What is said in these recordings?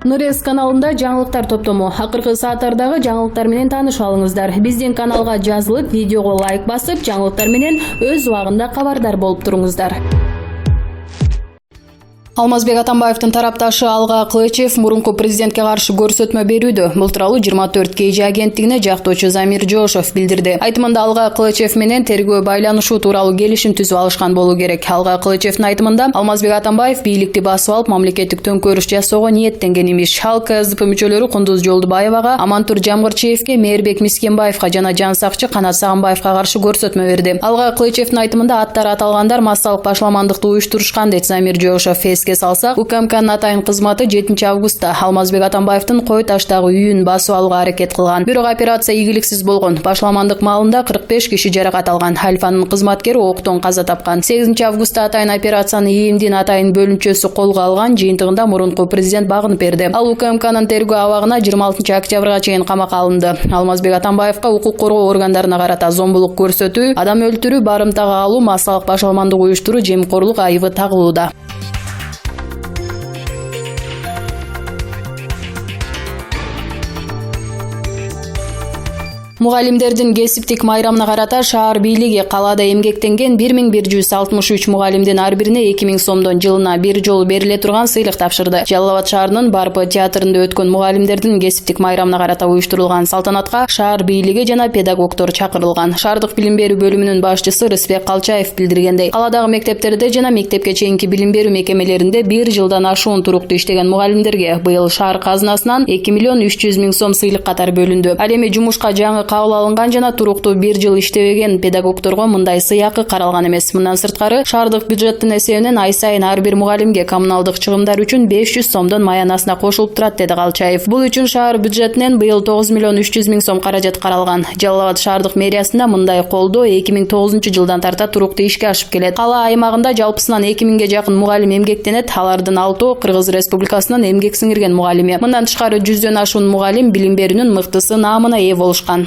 Нурес каналында жаңылыктар топтому. Акыркы сааттардагы жаңылыктар менен тааныша алыңыздар. Биздин каналга жазылып, видеого лайк басып, жаңылыктар менен өз убагында кабардар болуп туруңуздар. Алмазбек Атамбаевдин тарапташы Алга Кылычев мурунку президентке каршы көрсөтмө берүүдө. Бул тууралуу 24 KG агенттигине жактоочу Замир Жошов билдирди. Айтымында Алга Кылычев менен тергөө байланышуу тууралуу келишим түзүп алышкан болуу керек. Алга Кылычевдин айтымында Алмазбек Атамбаев бийликти басып алып, мамлекеттик төңкөрүш жасоого ниеттенген имиш. Ал КСДП мүчөлөрү Кундуз Жолдубаевага, Амантур Жамгырчиевке, Мээрбек Мискенбаевга жана жан сакчы Канат Сагынбаевга каршы көрсөтмө берди. Алга Кылычевдин айтымында аттары аталгандар массалык башламандыкты уюштурушкан дейт Замир Жошов. Салсак, УКМКнын атайын кызматы 7 августта Алмазбек Атамбаевдин Кой таштагы үйүн басып алууга аракет кылган. Бирок операция ийгиликсиз болгон. Башламандык маалында 45 киши жаракат алган. Альфанын кызматкери октон каза тапкан. 8 августта атайын операцияны ИИМдин атайын бөлүнчөсү колго алган. Жыйынтыгында мурунку президент багынып берди. Ал УКМКнын тергөө абагына 26 октябрга чейин камакка алынды. Алмазбек Атамбаевга укук коргоо органдарына карата зомбулук көрсөтүү, адам өлтүрүү, барымтага алуу, массалык башаламандык уюштуруу, жемкорлук айыбы тагылууда. Мугалимдердин кесиптик майрамына карата шаар бийлиги калаада эмгектенген 1163 мугалимдин ар бирине 2000 сомдон жылына бир жолу бериле турган сыйлык тапшырды. Жалал Абад шаарынын Барпы театрында өткөн мугалимдердин кесиптик майрамына карата уюштурулган салтанатка шаар бийлиги жана педагогдор чакырылган. Шаардык билим берүү бөлүмүнүн башчысы Рысбек Калчаев билдиргендей, каладагы мектептерде жана мектепке чейинки билим берүү мекемелеринде 1 жылдан ашуун туруктуу иштеген мугалимдерге быйыл шаар казынасынан 2 миллион 300 миң сом сыйлык катары бөлүндү. Ал эми жумушка жаңы кабыл алынган жана туруктуу 1 жыл иштебеген педагогдорго мындай сыйакы каралган эмес. Мындан сырткары шаардык бюджеттин эсебинен ай сайын ар бир мугалимге коммуналдык чыгымдар үчүн 500 сомдон маянасына кошулуп турат, деди Калчаев. Бул үчүн шаар бюджетинен быйыл 9 миллион 300 миң сом каражат каралган. Жалал Абад шаардык мэриясында мындай колдоо 2009 жылдан тарта туруктуу ишке ашып келет. Кала аймагында жалпысынан 2000ге жакын мугалим эмгектенет. Алардын 6-ы Кыргыз Республикасынын эмгек сиңирген мугалими. Мындан тышкары 100дөн ашуун мугалим билим берүүнүн мыктысы наамына ээ болушкан.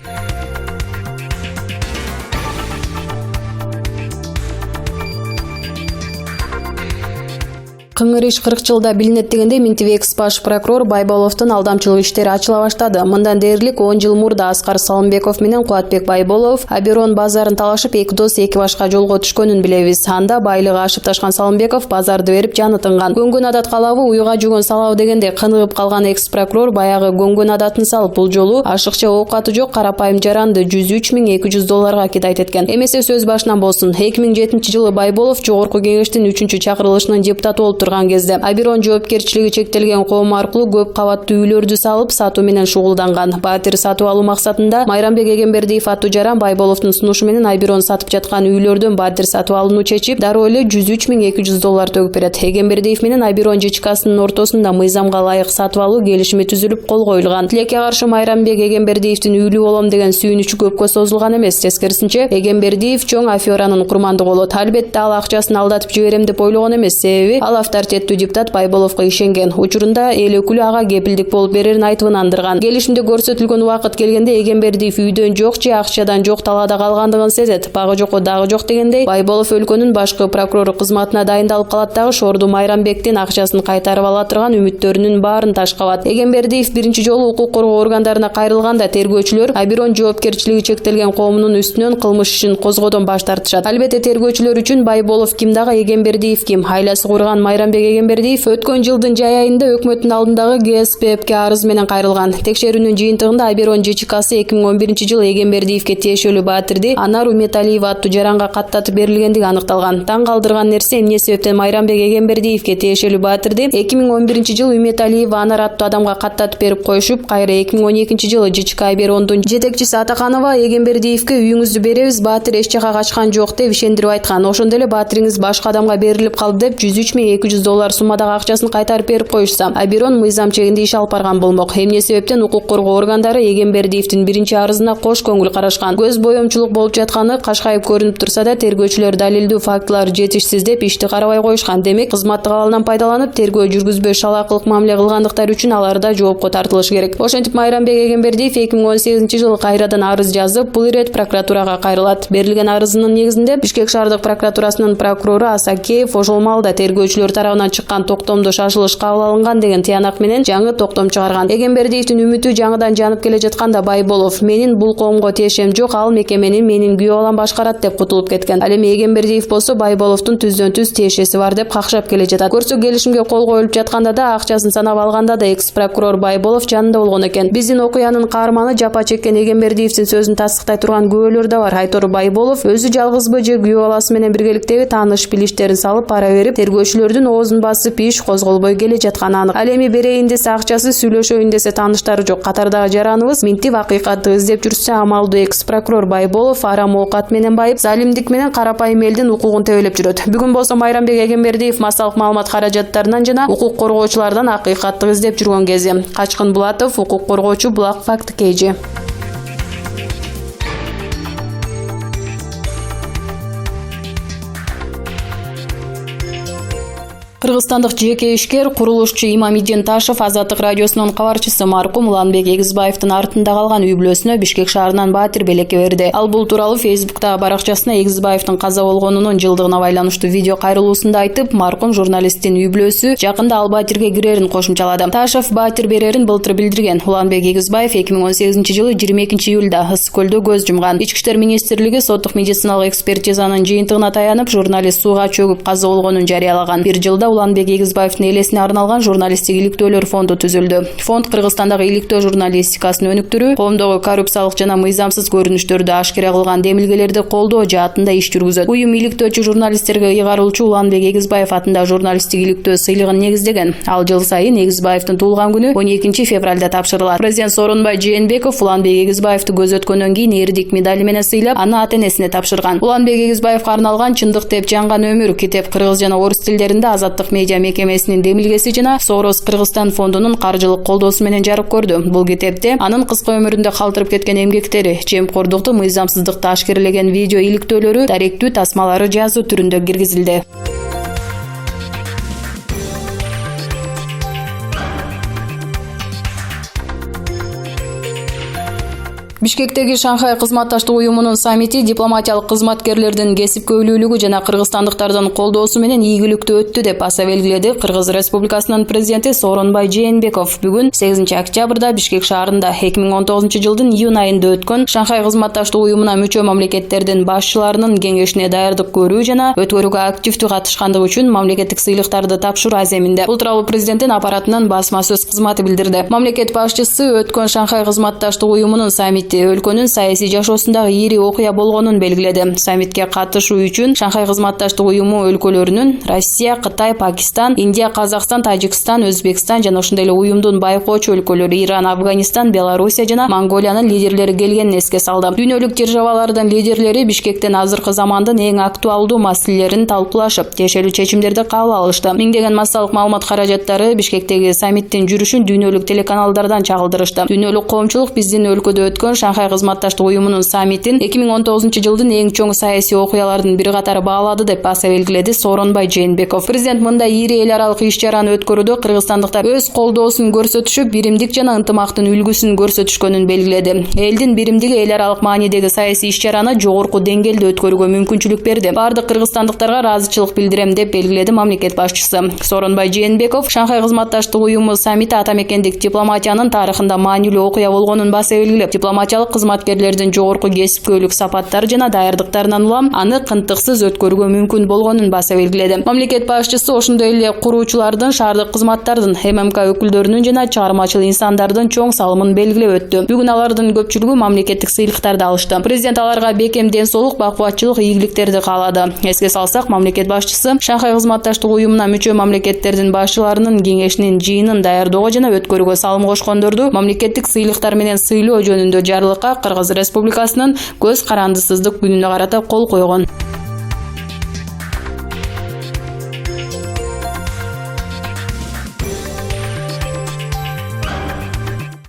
Кыңыр иш 40 жылда билинет дегенде Минтиби экс-баш прокурор Байболовдун алдамчылык иштери ачыла баштады. Мындан дээрлик 10 жыл мурда Аскар Салымбеков менен Кубатбек Байболов Аберон базарын талашып эки дос эки башка жолго түшкөнүн билебиз. Анда байлыгы ашып ташкан Салымбеков базарды берип жаны тынган. Көңгөн адат калабы уюга жүгөн салабы дегенде кыныгып калган экс-прокурор баягы көңгөн адатын салып бул жолу ашыкча оокаты жок карапайым жаранды $103.200 кидайт эткен. Эмесе сөз башынан болсун. 2007 жылы Байболов жогорку кеңештин 3-чакырылышынын депутаты болуп турган кезде Аберон жоопкерчилиги чектелген коом аркылуу көп кабаттуу үйлөрдү салып сатуу менен шугулданган. Батир сатып алуу максатында Майрамбек Эгембердиев аттуу жаран Байболовдун сунушу менен Аберон сатып жаткан үйлөрдөн батир сатып алууну чечип, дароо эле $103.200 төгүп берет. Эгембердиев менен Аберон ЖЧКсынын ортосунда мыйзамга ылайык сатып алуу келишими түзүлүп кол коюлган. Тилекке каршы Майрамбек Эгембердиевдин үйлүү болом деген сүйүнүчү көпкө созулган эмес. Тескерисинче, Эгембердиев чоң аферанын курмандыгы болот. Албетте ал акчасын алдатып жиберем деп ойлогон эмес. Себеби ал авторитеттүү депутат Байболовго ишенген. Учурунда эл өкүлү ага кепилдик болуп берерин айтып ынандырган. Келишимде көрсөтүлгөн убакыт келгенде Эгембердиев үйдөн жок же акчадан жок талаада калгандыгын сезет. Багы жокко дагы жок дегендей, Байболов өлкөнүн башкы прокурору кызматына дайындалып калат дагы шорду Майрамбектин акчасын кайтарып ала турган үмүттөрүнүн баарын ташкабат. Эгембердиев биринчи жолу укук коргоо органдарына кайрылганда тергөөчүлөр Аберон жоопкерчилиги чектелген коомунун үстүнөн кылмыш ишин козгоодон баш тартышат. Албетте тергөөчүлөр үчүн Байболов ким дагы Эгембердиев ким? Айласы курган Майрамбек Эгембердиев өткөн жылдын жай айында өкмөттүн алдындагы ГСПБке арыз менен кайрылган. Текшерүүнүн жыйынтыгында Аберон ЖЧКсы 2011 жылы Эгембердиевке тиешелүү Батирди Анар Үметалиева аттуу жаранга каттатып берилгендиги аныкталган. Таң калтырган нерсе эмне себептен Майрамбек Эгембердиевке тиешелүү Батирди 2011 жылы Үметалиева Анар аттуу адамга каттатып берип коюшуп, кайра 2012 жылы ЖЧК Аберондун жетекчиси Атаканова Эгембердиевке үйүңүздү беребиз, Батир эч жака качкан жок деп ишендирип айткан. Ошондо эле Батириңиз башка адамга берилип калды деп $103.200 суммадагы акчасын кайтарып берип коюшса, Аберон мыйзам чегинде иш алып барган болмок. Эмне себептен укук коргоо органдары Эгембердиевдин биринчи арызына кош көңүл карашкан. Көз боёмчулук болуп жатканы кашкайып көрүнүп турса да, тергөөчүлөр далилдүү фактылар жетишсиз деп ишти карабай коюшкан. Демек, кызматтык абалдан пайдаланып тергөө жүргүзбөй шалакылык мамиле кылгандыктары үчүн аларда жоопко тартылышы керек. Ошентип Майрамбек Эгембердиев 2018 жылы кайрадан арыз жазып, бул ирет прокуратурага кайрылат. Берилген арызынын негизинде Бишкек шаардык прокуратурасынын прокурору Асакеев ошол маалда тергөөчүлөр тарабынан чыккан токтомдо шашылыш кабыл алынган деген тыянак менен жаңы токтом чыгарган. Эгембердиевдин үмүтү жаңыдан жанып келе жатканда Байболов менин бул коомго тиешем жок, ал мекемени менин күйөө балам башкарат деп кутулуп кеткен. Ал эми Эгембердиев болсо Байболовдун түздөн-түз тиешеси бар деп какшап келе жатат. Көрсө келишимге кол коюлуп жатканда да, акчасын санап алганда да экс прокурор Байболов жанында болгон экен. Биздин окуянын каарманы жапа чеккен Эгембердиевдин сөзүн тастыктай турган күбөлөр да бар. Айтор Байболов өзү жалгызбы же күйөө баласы менен биргеликтеги тааныш билиштерин салып пара берип, тергөөчүлөрдүн оозун басып иш козголбой келе жатканы анык. Ал эми берейин десе акчасы, сүйлөшөйүн десе тааныштары жок. Катардагы жараныбыз минтип акыйкатты издеп жүрсө, амалдуу экс прокурор Байболов арам оокат менен байып, залимдик менен карапайым элдин укугун тебелеп жүрөт. Бүгүн болсо Майрамбек Эгембердиев массалык маалымат каражаттарынан жана укук коргоочулардан акыйкатты издеп жүргөн кези. Качкын Булатов, укук коргоочу, Булак факт KG. Кыргызстандык жеке ишкер, курулушчу Имамиддин Ташев Азаттык радиосунун кабарчысы маркум Уланбек Эгизбаевдин артында калган үй бүлөсүнө Бишкек шаарынан Баатир белекке берди. Ал бул тууралуу Фейсбуктагы баракчасына Эгизбаевдин каза болгонунун жылдыгына байланыштуу видео кайрылуусунда айтып, маркум журналисттин үй бүлөсү жакында ал Баатирге кирерин кошумчалады. Ташев Баатир берерин былтыр билдирген. Уланбек Эгизбаев 2018-жылы 22-июлда Ысык көлдө көз жумган. Ички иштер министрлиги соттук медициналык экспертизанын жыйынтыгына таянып, журналист сууга чөгүп каза болгонун жарыялаган. Бир жылда Уланбек Эгизбаевдин элесине арналган журналисттик иликтөөлөр фонду түзүлдү. Фонд Кыргызстандагы иликтөө журналистикасын өнүктүрүү, коомдогу коррупциялык жана мыйзамсыз көрүнүштөрдү ашкера кылган демилгелерди колдоо жаатында иш жүргүзөт. Уюм иликтөөчү журналисттерге ыйгарылчу Уланбек Эгизбаев атында журналисттик иликтөө сыйлыгын негиздеген. Ал жыл сайын Эгизбаевдин туулган күнү 12-февралда тапшырылат. Президент Сооронбай Жээнбеков Уланбек Эгизбаевди көз өткөндөн кийин эрдик медали менен сыйлап, аны ата-энесине тапшырган. Уланбек Эгизбаевга арналган «Чындык деп жанган өмүр» китеп кыргыз жана орус тилдеринде Азаттык медиа мекемесинин демилгеси жана Soros Кыргызстан фондунун каржылык колдоосу менен жарык көрдү. Бул китепте анын кыска өмүрүндө калтырып кеткен эмгектери, жемкордукту, мыйзамсыздыкты ашкерелеген видео иликтөөлөрү, даректүү тасмалары жазуу түрүндө киргизилди. Бишкектеги Шанхай кызматташтык уюмунун саммити дипломатиялык кызматкерлердин кесипкөйлүүлүгү жана кыргызстандыктардын колдоосу менен ийгиликтүү өттү деп баса белгиледи Кыргыз Республикасынын президенти Сооронбай Жээнбеков. Бүгүн 8-октябрда Бишкек шаарында 2019-жылдын июнь айында өткөн Шанхай кызматташтык уюмуна мүчө мамлекеттердин башчыларынын кеңешине даярдык көрүү жана өткөрүүгө активдүү катышкандыгы үчүн мамлекеттик сыйлыктарды тапшыруу аземинде. Бул тууралуу президенттин аппаратынын басма сөз кызматы билдирди. Мамлекет башчысы өткөн Шанхай кызматташтык уюмунун саммити өлкөнүн саясий жашоосундагы ири окуя болгонун белгиледи. Саммитке катышуу үчүн Шанхай кызматташтык уюму өлкөлөрүнүн Россия, Кытай, Пакистан, Индия, Казакстан, Тажикстан, Өзбекстан жана ошондой эле уюмдун байкоочу өлкөлөрү Иран, Афганистан, Белоруссия жана Монголиянын лидерлери келгенин эске салды. Дүйнөлүк державалардын лидерлери Бишкектен азыркы замандын эң актуалдуу маселелерин талкуулашып, тиешелүү чечимдерди кабыл алышты. Миңдеген массалык маалымат каражаттары Бишкектеги саммиттин жүрүшүн дүйнөлүк телеканалдардан чагылдырышты. Дүйнөлүк коомчулук биздин өлкөдө өткөн Шанхай кызматташтык уюмунун саммитин 2019-жылдын эң чоң саясий окуялардын бири катары баалады деп баса белгиледи Сооронбай Жээнбеков. Президент мындай ири эл аралык иш-чараны өткөрүүдө кыргызстандыктар өз колдоосун көрсөтүшүп, биримдик жана ынтымактын үлгүсүн көрсөтүшкөнүн белгиледи. Элдин биримдиги эл аралык маанидеги саясий иш-чараны жогорку деңгээлде өткөрүүгө мүмкүнчүлүк берди. Бардык кыргызстандыктарга ыраазычылык билдирем деп белгиледи мамлекет башчысы. Сооронбай Жээнбеков Шанхай кызматташтык уюму саммити ата мекендик дипломатиянын тарыхында маанилүү окуя болгонун баса белгилеп, дипломатиялык кызматкерлердин жогорку кесипкөйлүк сапаттары жана даярдыктарынан улам аны кынтыксыз өткөрүүгө мүмкүн болгонун баса белгиледи. Мамлекет башчысы ошондой эле куруучулардын, шаардык кызматтардын, ММК өкүлдөрүнүн жана чыгармачыл инсандардын чоң салымын белгилеп өттү. Бүгүн алардын көпчүлүгү мамлекеттик сыйлыктарды алышты. Президент аларга бекем ден соолук, бакубатчылык, ийгиликтерди каалады. Эске салсак, мамлекет башчысы Шанхай кызматташтык уюмуна мүчө мамлекеттердин башчыларынын кеңешинин жыйынын даярдоого жана өткөрүүгө салым кошкондорду мамлекеттик сыйлыктар менен сыйлоо жөнүндө жарлыкка Кыргыз Республикасынын көз карандысыздык күнүнө карата кол койгон.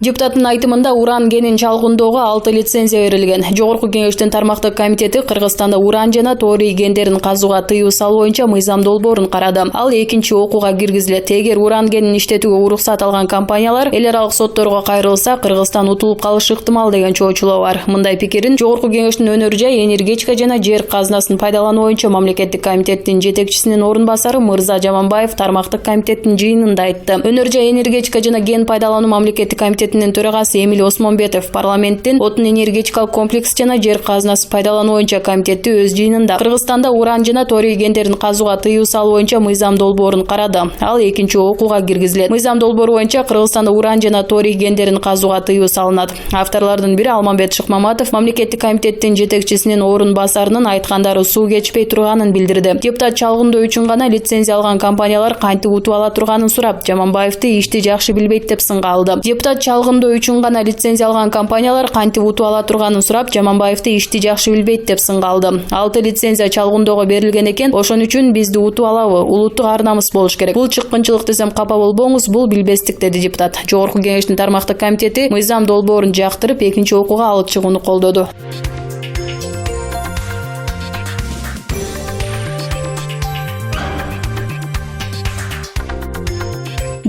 Депутаттын айтымында уран кенин чалгындоого 6 лицензия берилген. Жогорку кеңештин тармактык комитети Кыргызстанда уран жана торий кендерин казууга тыюу салуу боюнча мыйзам долбоорун карады. Ал экинчи окууга киргизилет. Эгер уран кенин иштетүүгө уруксат алган компаниялар эл аралык сотторго кайрылса, Кыргызстан утулуп калышы ыктымал деген чоочулоо бар. Мындай пикирин Жогорку кеңештин өнөр жай, энергетика жана жер казынасын пайдалануу боюнча мамлекеттик комитеттин жетекчисинин орун басары Мырза Жаманбаев тармактык комитеттин жыйынында айтты. Өнөр жай, энергетика жана ген пайдалануу мамлекеттик комитетинин төрагасы Эмиль Осмонбетов парламенттин отун энергетикалык комплекс жана жер казынасын пайдалануу боюнча комитети өз жыйынында Кыргызстанда уран жана торий кендерин казууга тыюу салуу боюнча мыйзам долбоорун карады. Ал экинчи окууга киргизилет. Мыйзам долбоору боюнча Кыргызстанда уран жана торий кендерин казууга тыюу салынат. Авторлордун бири Алмамбет Шыкмаматов мамлекеттик комитеттин жетекчисинин орун басарынын айткандары суу кечпей турганын билдирди. Депутат чалгындоо үчүн гана лицензия алган компаниялар кантип утуп ала турганын сурап, Жаманбаевди ишти жакшы билбейт деп сынга алды. Депутат чалгындоо үчүн гана лицензия алган компаниялар кантип утуп ала турганын сурап, Жаманбаевди ишти жакшы билбейт деп сынга алды. 6 лицензия чалгындоого берилген экен, ошон үчүн бизди утуп алабы? Улуттук ар намыс болуш керек. Бул чыккынчылык десем капа болбоңуз, бул билбестик, деди депутат. Жогорку кеңештин тармактык комитети мыйзам долбоорун жактырып, экинчи окууга алып чыгууну колдоду.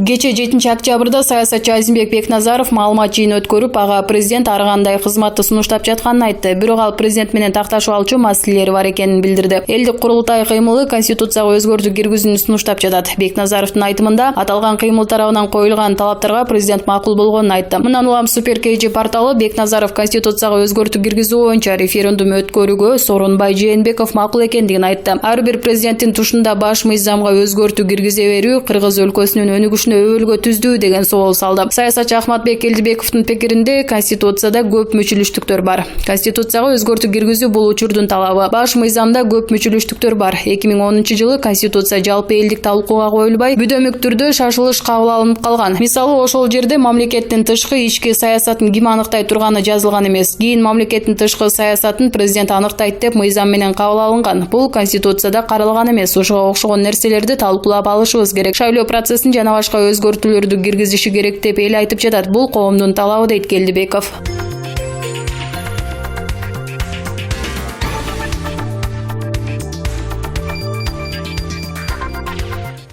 Кече 7-октябрда саясатчы Азимбек Бекназаров маалымат жыйын өткөрүп, ага президент ар кандай кызматты сунуштап жатканын айтты. Бирок ал президент менен такташып алчу маселелери бар экенин билдирди. Элдик курултай кыймылы конституцияга өзгөртүү киргизүүнү сунуштап жатат. Бекназаровдун айтымында аталган кыймыл тарабынан коюлган талаптарга президент макул болгонун айтты. Мындан улам Супер KG порталы Бекназаров конституцияга өзгөртүү киргизүү боюнча референдум өткөрүүгө Сооронбай Жээнбеков макул экендигин айтты. Ар бир президенттин тушунда баш мыйзамга өзгөртүү киргизе берүү Кыргыз өлкөсүнүн өнүгүшүнө өбөлгө түздүү деген суал салды. Саясатчы Ахматбек Элдибековдун пикиринде конституцияда көп мүчүлүштүктөр бар. Конституцияга өзгөртүү киргизүү бул учурдун талабы. Баш мыйзамда көп мүчүлүштүктөр бар. 2010 конституция жалпы элдик талкууга коюлбай, бүдөмүк түрдө шашылыш кабыл алынып калган. Мисалы, ошол жерде мамлекеттин тышкы ички саясатын ким аныктай турганы жазылган эмес. Кийин мамлекеттин тышкы саясатын президент аныктайт деп мыйзам менен кабыл алынган. Бул конституцияда каралган эмес. Ошого окшогон нерселерди талкуулап алышыбыз керек. Шайлоо процессин жана башка өзгөртүүлөрдү киргизиши керек деп эл айтып жатат. Бул коомдун талабы, дейт Келдибеков.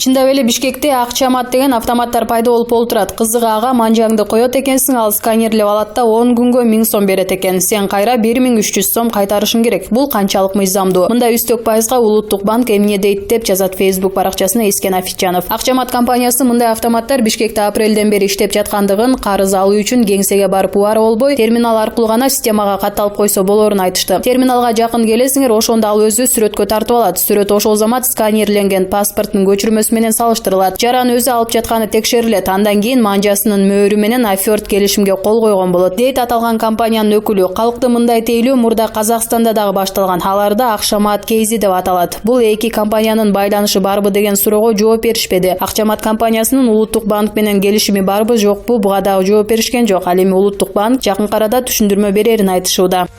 Чындап эле Бишкекте Акчамат деген автоматтар пайда болуп олтурат. Кызыгы, ага манжаңды коет экенсиң, ал сканерлеп алат да 10 күнгө 1000 сом берет экен. Сен кайра 1300 сом кайтарышың керек. Бул канчалык мыйзамдуу? Мындай үстөк пайызга Улуттук банк эмне дейт деп жазат Facebook баракчасына Эскен Афитжанов. Акчамат компаниясы мындай автоматтар Бишкекте апрелден бери иштеп жаткандыгын, карыз алуу үчүн кеңсеге барып убара болбой, терминал аркылуу гана системага катталып койсо болорун айтышты. Терминалга жакын келесиңер, ошондо ал өзү сүрөткө тартып алат. Сүрөт ошол замат сканерленген паспорттун көчүрмөсү менен салыштырылат. Жаран өзү алып жатканы текшерилет. Андан кийин манжасынын мөөрү менен аферт келишимге кол койгон болот, дейт аталган компаниянын өкүлү. Калкты мындай тейлөө мурда Казакстанда дагы башталган. Аларда Акчамат Кейзи деп аталат. Бул эки компаниянын байланышы барбы деген суроого жооп беришпеди. Акчамат компаниясынын Улуттук банк менен келишими барбы жокпу, буга дагы жооп беришкен жок. Ал эми Улуттук банк жакын арада түшүндүрмө берерин айтышууда.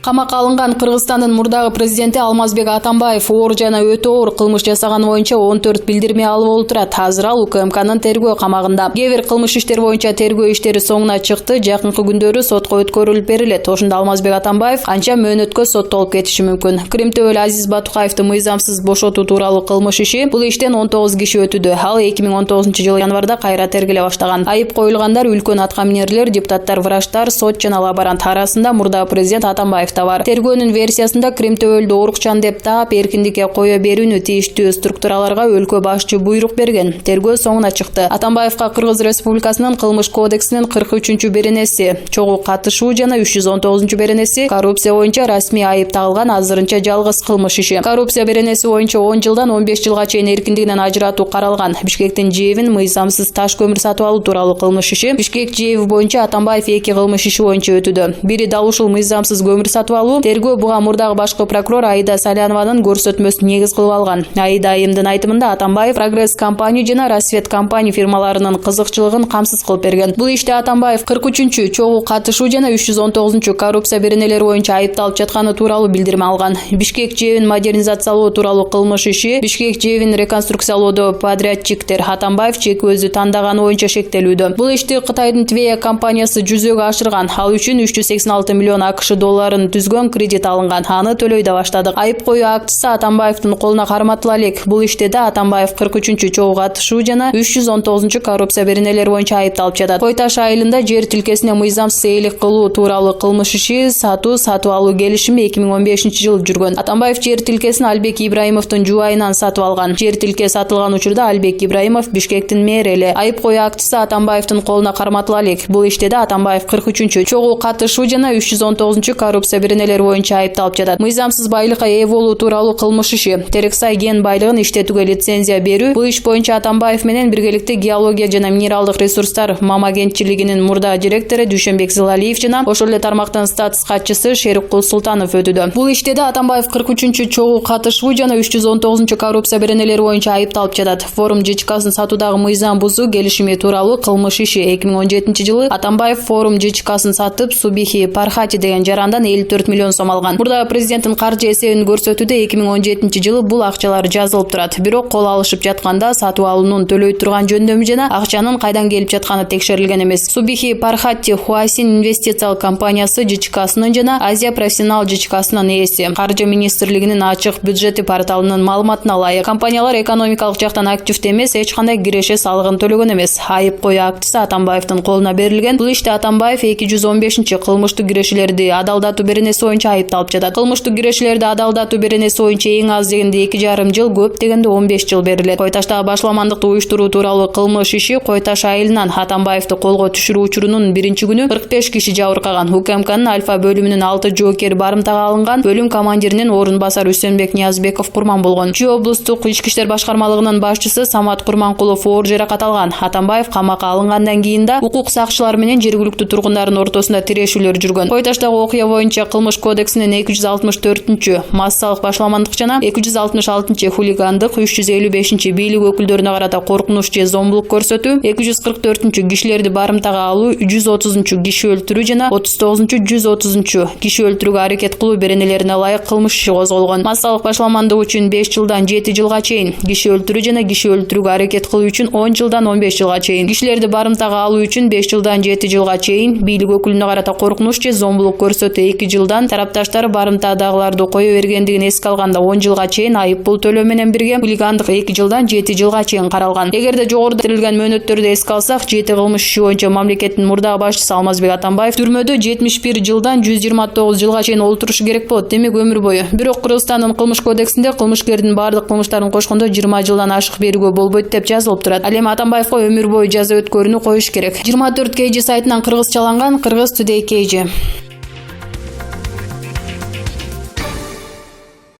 Камакка алынган Кыргызстандын мурдагы президенти Алмазбек Атамбаев оор жана өтө оор кылмыш жасаганы боюнча 14 билдирме алып олтурат. Азыр ал УКМКнын тергөө камагында. Кээ бир кылмыш иштер боюнча тергөө иштери соңуна чыкты. Жакынкы күндөрү сотко өткөрүлүп берилет. Ошондо Алмазбек Атамбаев канча мөөнөткө соттолуп кетиши мүмкүн. Кримтөбөл Азиз Батукаевди мыйзамсыз бошотуу тууралуу кылмыш иши бул иштен 19 киши өтүдү. Ал 2019 январда кайра тергеле баштаган. Айып коюлгандар үлкөн аткаминерлер, депутаттар, врачтар, сот жана лаборант арасында мурдагы президент Атамбаев бар. Тергөөнүн версиясында Кримтөбөлдү орукчан деп таап, эркиндикке кое берүүнү тийиштүү структураларга өлкө башчы буйрук берген. Тергөө соңуна чыкты. Атамбаевка Кыргыз Республикасынын кылмыш кодексинин 43 беренеси, чогуу катышуу жана 319 беренеси коррупция боюнча расмий айып тагылган. Азырынча жалгыз кылмыш иши. Коррупция беренеси боюнча 10 жылдан 15 жылга чейин эркиндигинен ажыратуу каралган. Бишкектин Жэевин мыйзамсыз таш көмүр сатып алуу тууралуу кылмыш иши. Бишкек Жэев боюнча Атамбаев 2 кылмыш иши боюнча өтүдү. Бири дал ушул мыйзамсыз көмүр сатып сатып алуу. Тергөө буга мурдагы башкы прокурор Аида Салянованын көрсөтмөсүн негиз кылып алган. Аида айымдын айтымында Атамбаев Прогресс компания жана Рассвет компания фирмаларынын кызыкчылыгын камсыз кылып берген. Бул иште Атамбаев 43-чү чогуу катышуу жана 319-чу коррупция беренелери боюнча айыпталып жатканы тууралуу билдирме алган. Бишкек жэбин модернизациялоо тууралуу кылмыш иши, Бишкек жэбин реконструкциялоодо подрядчиктер Атамбаев чек өзү тандаганы боюнча шектелүүдө. Бул ишти Кытайдын Твея компаниясы жүзөгө ашырган. Ал үчүн 386 миллион АКШ долларын түзгөн кредит алынган. Аны төлөй да баштадык. Айып коюу актысы Атамбаевдин колуна карматыла элек. Бул иште да Атамбаев 43-чү чогуу катышуу жана 319-чу коррупция беренелери боюнча айыпталып жатат. Кой Таш айылында жер тилкесине мыйзамсыз ээлик кылуу тууралуу кылмыш иши сатып алуу келишими 2015-жылы жүргөн. Атамбаев жер тилкесин Албек Ибраимовдун жубайынан сатып алган. Жер тилке сатылган учурда Албек Ибраимов Бишкектин мэри эле. Айып коюу актысы Атамбаевдин колуна карматыла элек. Бул иште да Атамбаев 43-чү чогуу катышуу жана 319-чу коррупция беренелери боюнча айыпталып жатат. Мыйзамсыз байлыкка ээ болуу тууралуу кылмыш иши, Терексай кен байлыгын иштетүүгө лицензия берүү. Бул иш боюнча Атамбаев менен биргеликте геология жана минералдык ресурстар мама кентчилигинин мурда директору Дүйшөнбек Зылалиев жана ошол эле тармактын статус катчысы Шериккул Султанов өтүүдө. Бул иште да Атамбаев 43-чү чогуу катышуу жана 319-чу коррупция беренелери боюнча айыпталып жатат. Форум ЖЧКсын сатуудагы мыйзам бузуу келишими тууралуу кылмыш иши 2017-жылы Атамбаев Форум ЖЧКсын сатып Субихи Пархати деген жарандан 54 миллион сом алган. Мурда президенттин каржы эсебин көрсөтүүдө 2017-жылы бул акчалар жазылып турат. Бирок кол алышып жатканда сатып алуунун төлөй турган жөндөмү жана акчанын кайдан келип жатканы текшерилген эмес. Субихи Пархати Хуасин инвестициялык компаниясы ЖЧКсынын жана Азия профессионал ЖЧКсынын ээси. Каржы министрлигинин ачык бюджети порталынын маалыматына ылайык, компаниялар экономикалык жактан активдүү эмес, эч кандай киреше салыгын төлөгөн эмес. Айып коюу актысы Атамбаевдин колуна берилген. Бул иште Атамбаев 215-чи кылмыштык кирешелерди адалдатуу беренеси боюнча айыпталып жатат. Кылмыштык кирешелерди адалдатуу беренеси боюнча эң аз дегенде 2,5 жыл, көп дегенде 15 жыл берилет. Кой Таштагы башламандыкты уюштуруу тууралуу кылмыш иши Кой Таш айылынан Атамбаевди колго түшүрүү учурунун биринчи күнү 45 киши жабыркаган. УКМКнын Альфа бөлүмүнүн 6 жоокери барымтага алынган. Бөлүм командиринин орун басары Үсөнбек Ниязбеков курман болгон. Чүй облустук ички иштер башкармалыгынын башчысы Самат Курманкулов оор жаракат алган. Атамбаев камакка алынгандан кийин да укук сакчылары менен жергиликтүү тургундардын ортосунда тирешүүлөр жүргөн. Кой Таштагы окуя боюнча кылмыш кодексинин 264-чү массалык башламандык жана 266-чы хулигандык, 355-чи бийлик өкүлдөрүнө карата коркунуч же зомбулук көрсөтүү, 244-чү кишилерди барымтага алуу, 130-чу киши өлтүрүү жана 39-чу 130-чу киши өлтүрүүгө аракет кылуу беренелерине ылайык кылмыш иши козголгон. Массалык башламандык үчүн 5 жылдан 7 жылга чейин, киши өлтүрүү жана киши өлтүрүүгө аракет кылуу үчүн 10 жылдан 15 жылга чейин, кишилерди барымтага алуу үчүн 5 жылдан 7 жылга чейин, бийлик өкүлүнө карата коркунуч же зомбулук көрсөтүү 2 жылдан, тарапташтар барымтадагыларды кое бергендигин эске алганда 10 жылга чейин, айып пул төлөө менен бирге хулигандык 2 жылдан 7 жылга чейин каралган. Эгерде жогоруда келтирилген мөөнөттөрдү эске алсак, 7 кылмыш иши боюнча мамлекеттин мурдагы башчысы Алмазбек Атамбаев түрмөдө 71 жылдан 129 жылга чейин олтурушу керек болот, демек өмүр бою. Бирок Кыргызстандын кылмыш кодексинде кылмышкердин бардык кылмыштарын кошкондо 20 жылдан ашык берүүгө болбойт деп жазылып турат. Ал эми Атамбаевга өмүр бою жаза өткөрүүнү коюш керек. 24 KG сайтынан кыргызчаланган Кыргыз Today KG.